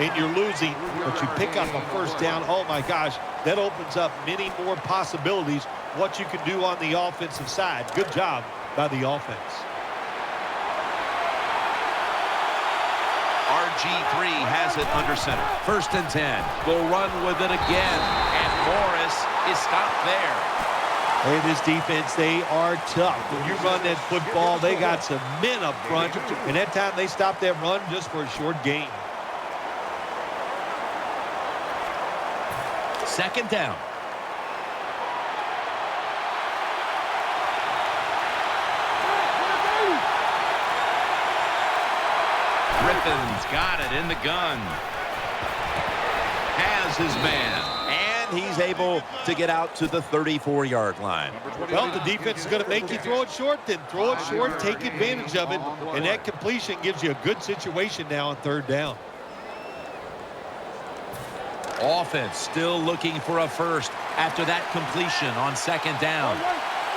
and you're losing, but you pick up a first down. Oh, my gosh, that opens up many more possibilities what you can do on the offensive side. Good job by the offense. RG3 has it under center. 1st and 10. They'll run with it again. And Morris is stopped there. Hey, this defense, they are tough. When you run that football, they got some men up front. And that time they stopped that run just for a short gain. 2nd down. Griffin's got it in the gun. Has his man. And he's able to get out to the 34-yard line. Well, the defense is going to make you throw it short, then throw it short, take advantage of it. And that completion gives you a good situation now on 3rd down. Offense still looking for a first after that completion on 2nd down.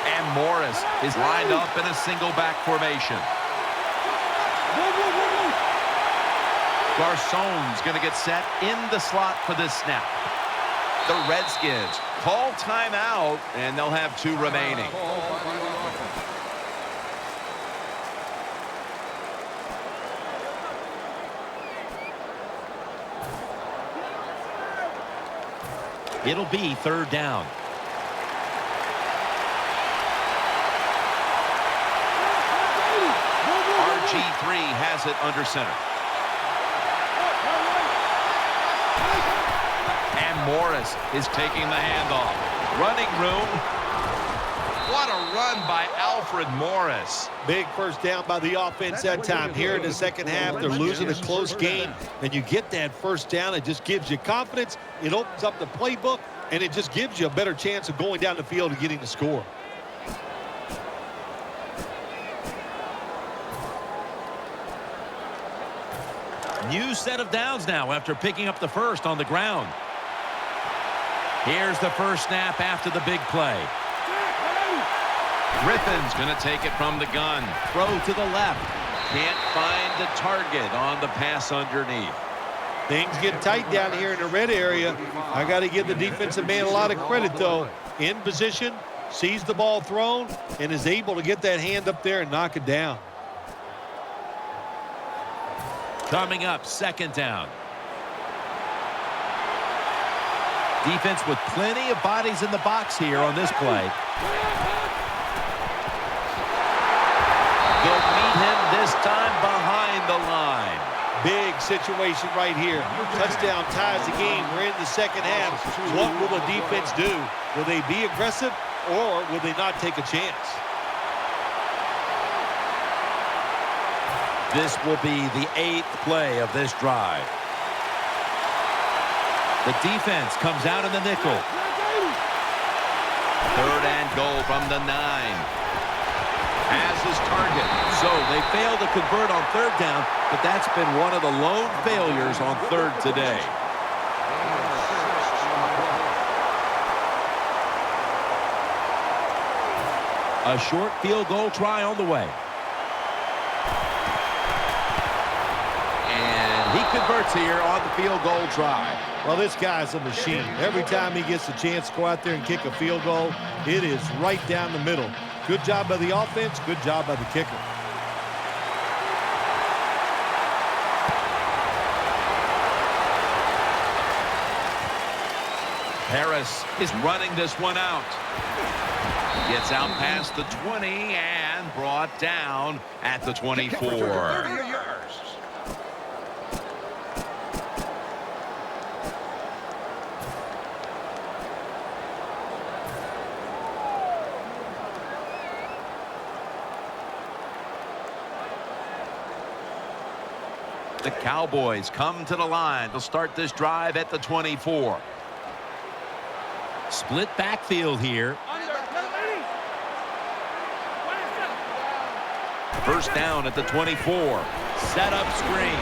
And Morris is lined up in a single back formation. Garcon's going to get set in the slot for this snap. The Redskins call timeout, and they'll have 2 remaining. It'll be 3rd down. RG3 has it under center. And Morris is taking the handoff. Running room. What a run by Alfred Morris. Big first down by the offense that time. Here in the 2nd half, they're losing a close game. And you get that first down, it just gives you confidence. It opens up the playbook, and it just gives you a better chance of going down the field and getting the score. New set of downs now after picking up the first on the ground. Here's the first snap after the big play. Griffin's going to take it from the gun. Throw to the left. Can't find the target on the pass underneath. Things get tight down here in the red area. I got to give the defensive man a lot of credit, though. In position, sees the ball thrown, and is able to get that hand up there and knock it down. Coming up, 2nd down. Defense with plenty of bodies in the box here on this play. They'll meet him this time behind the line. Big situation right here. Touchdown ties the game. We're in the 2nd half. What will the defense do? Will they be aggressive, or will they not take a chance? This will be the 8th play of this drive. The defense comes out in the nickel. 3rd and goal from the 9. Has his target. So they failed to convert on 3rd down, but that's been one of the lone failures on 3rd today. A short field goal try on the way. And he converts here on the field goal try. Well, this guy's a machine. Every time he gets a chance to go out there and kick a field goal, it is right down the middle. Good job by the offense, good job by the kicker. Harris is running this one out. Gets out past the 20 and brought down at the 24. The Cowboys come to the line to start this drive at the 24. Split backfield here. First down at the 24. Set up screen.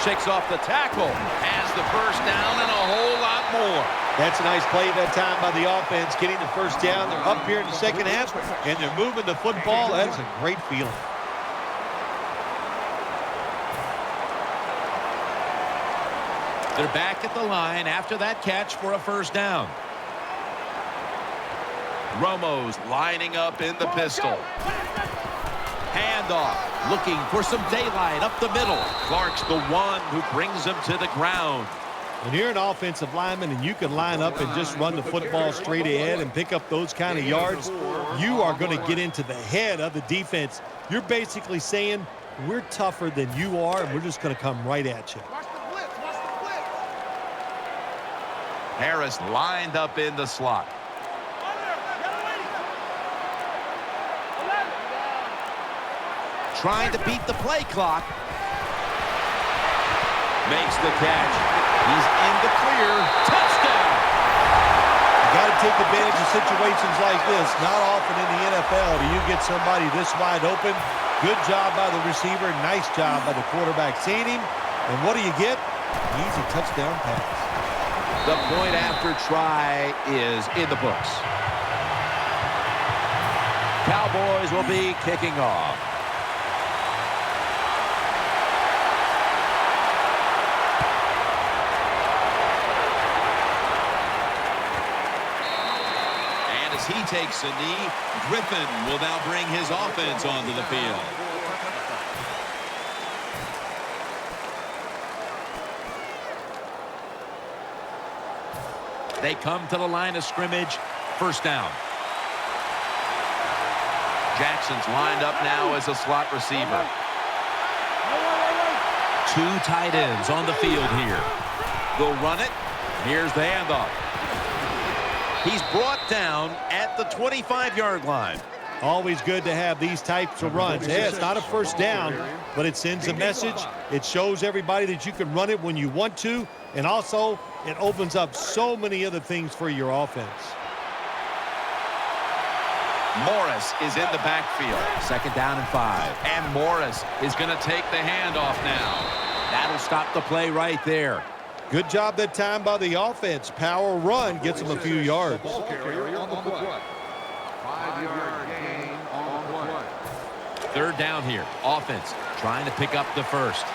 Shakes off the tackle. Has the first down and a whole lot more. That's a nice play that time by the offense, getting the first down. They're up here in the 2nd half, and they're moving the football. That's a great feeling. They're back at the line after that catch for a first down. Romo's lining up in the pistol. Handoff, looking for some daylight up the middle. Clark's the one who brings him to the ground. When you're an offensive lineman and you can line up and just run the football straight ahead and pick up those kind of yards, you are going to get into the head of the defense. You're basically saying, we're tougher than you are, and we're just going to come right at you. Harris lined up in the slot. Trying to beat the play clock. Makes the catch. He's in the clear. Touchdown! You got to take advantage of situations like this. Not often in the NFL do you get somebody this wide open. Good job by the receiver. Nice job by the quarterback seeing him. And what do you get? Easy touchdown pass. The point after try is in the books. Cowboys will be kicking off. He takes a knee. Griffin will now bring his offense onto the field. They come to the line of scrimmage. First down. Jackson's lined up now as a slot receiver. Two tight ends on the field here. They'll run it. Here's the handoff. He's brought down at the 25-yard line. Always good to have these types of runs. Yeah, it's not a first down, but it sends a message. It shows everybody that you can run it when you want to, and also it opens up so many other things for your offense. Morris is in the backfield. Second down and 5. And Morris is going to take the handoff now. That'll stop the play right there. Good job that time by the offense. Power run gets them a few yards. 5-yard gain on the play. Third down here. Offense trying to pick up the first.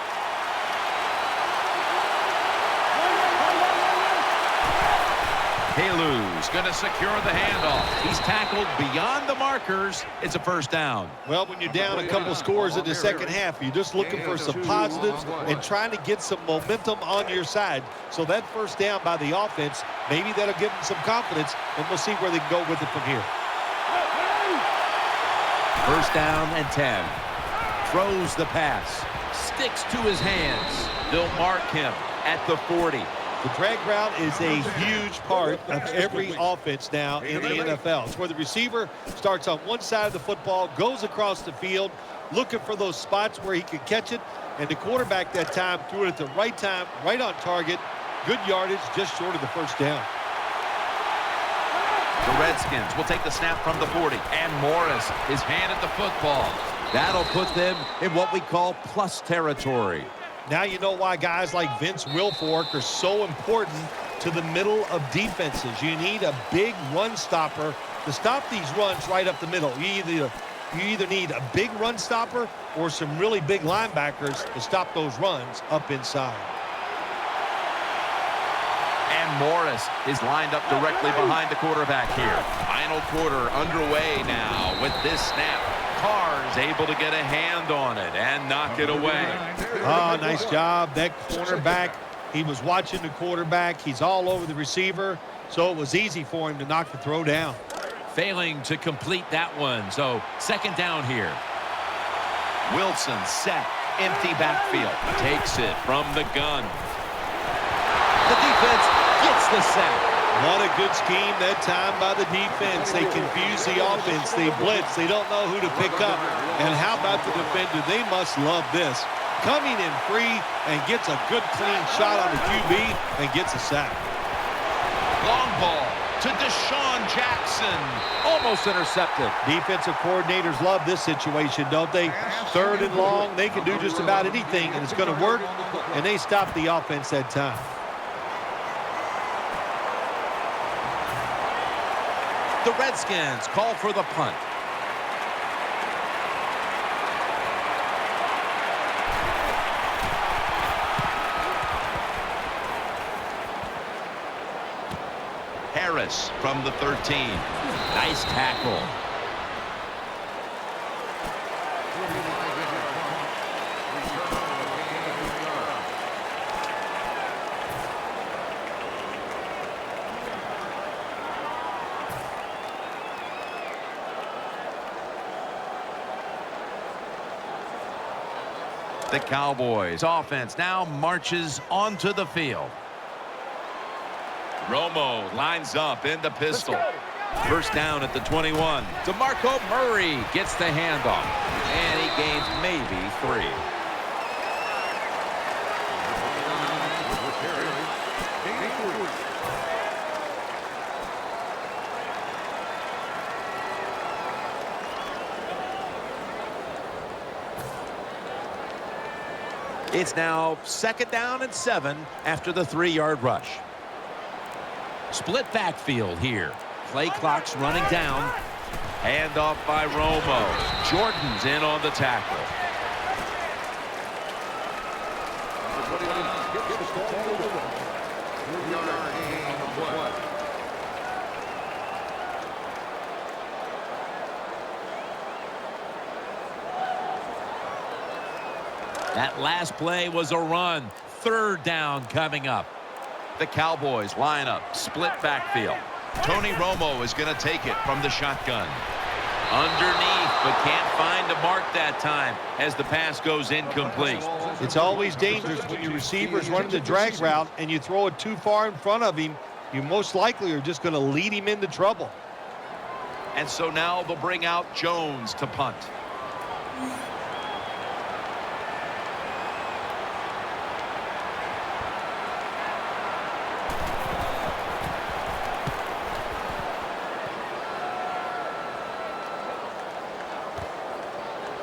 Kalu's going to secure the handoff. He's tackled beyond the markers. It's a first down. Well, when you're down a couple scores in the second half, you're just looking for some positives and trying to get some momentum on your side. So that first down by the offense, maybe that'll give them some confidence, and we'll see where they can go with it from here. First down and 10. Throws the pass. Sticks to his hands. They'll mark him at the 40. The drag route is a huge part of every offense now in the NFL. It's where the receiver starts on one side of the football, goes across the field, looking for those spots where he can catch it, and the quarterback that time threw it at the right time, right on target. Good yardage, just short of the first down. The Redskins will take the snap from the 40, and Morris is handed the football. That'll put them in what we call plus territory. Now you know why guys like Vince Wilfork are so important to the middle of defenses. You need a big run stopper to stop these runs right up the middle. You either need a big run stopper or some really big linebackers to stop those runs up inside. And Morris is lined up directly behind the quarterback here. Final quarter underway now with this snap. Carr's able to get a hand on it and knock it away. Oh, nice job. That cornerback, he was watching the quarterback. He's all over the receiver, so it was easy for him to knock the throw down. Failing to complete that one, so second down here. Wilson set, empty backfield. Takes it from the gun. The defense gets the sack. What a good scheme that time by the defense. They confuse the offense. They blitz. They don't know who to pick up. And how about the defender? They must love this. Coming in free and gets a good clean shot on the QB and gets a sack. Long ball to Deshaun Jackson. Almost intercepted. Defensive coordinators love this situation, don't they? Third and long. They can do just about anything, and it's going to work. And they stop the offense that time. The Redskins call for the punt. Harris from the 13. Nice tackle. The Cowboys offense now marches onto the field. Romo lines up in the pistol. First down at the 21. DeMarco Murray gets the handoff. And he gains maybe 3. It's now 2nd down and 7 after the 3-yard rush. Split backfield here. Play clock's running down. Handoff by Romo. Jordan's in on the tackle. That last play was a run. 3rd down coming up. The Cowboys line up. Split backfield. Tony Romo is going to take it from the shotgun. Underneath, but can't find a mark that time as the pass goes incomplete. It's always dangerous when your receiver's running the drag route and you throw it too far in front of him. You most likely are just going to lead him into trouble. And so now they'll bring out Jones to punt.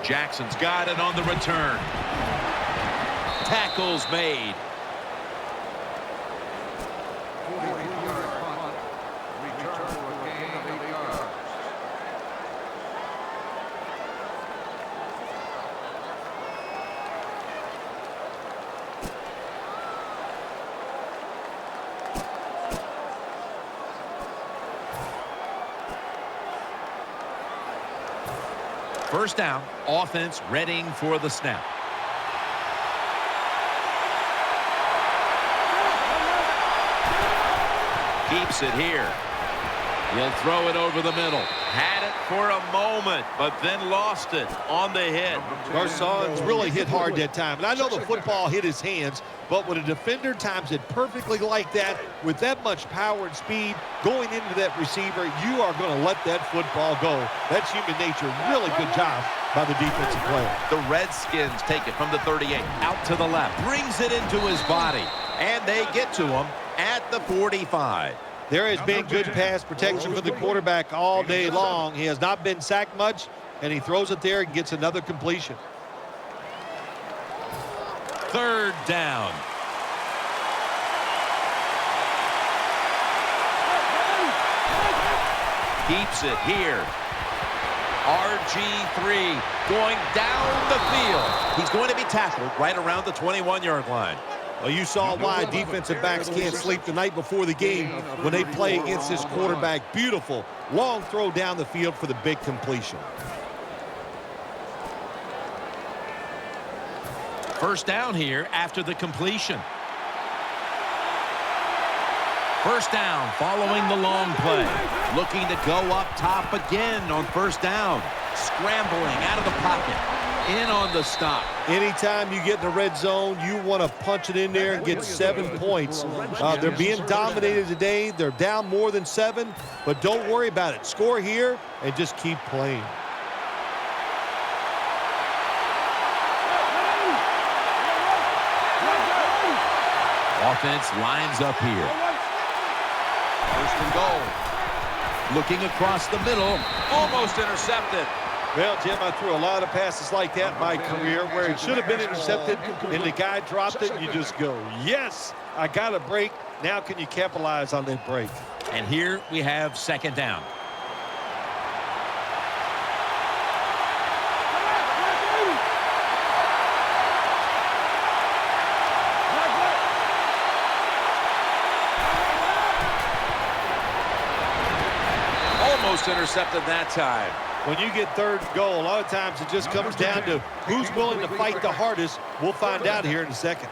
Jackson's got it on the return. Tackles made. First down, offense readying for the snap. Keeps it here. He'll throw it over the middle. Had it for a moment, but then lost it on the hit. Garcon's really hit hard that time. And I know the football hit his hands, but when a defender times it perfectly like that, with that much power and speed going into that receiver, you are going to let that football go. That's human nature. Really good job by the defensive player. The Redskins take it from the 38. Out to the left. Brings it into his body. And they get to him at the 45. There has been good pass protection for the quarterback all day long. He has not been sacked much, and he throws it there and gets another completion. 3rd down. Keeps it here. RG3 going down the field. He's going to be tackled right around the 21-yard line. Well, you saw why defensive backs can't sleep the night before the game when they play against this quarterback. Beautiful long throw down the field for the big completion. First down here after the completion. First down following the long play. Looking to go up top again on first down. Scrambling out of the pocket. In on the stop. Anytime you get in the red zone, you want to punch it in there and get 7 points. They're being dominated today. They're down more than 7, but don't worry about it. Score here and just keep playing. Offense lines up here. 1st and goal. Looking across the middle. Almost intercepted. Well, Jim, I threw a lot of passes like that in my career where it should have been intercepted and the guy dropped it and you just go, yes, I got a break. Now can you capitalize on that break? And here we have 2nd down. Almost intercepted that time. When you get third and goal, a lot of times it just comes down to who's willing to fight the hardest. We'll find out here in a second.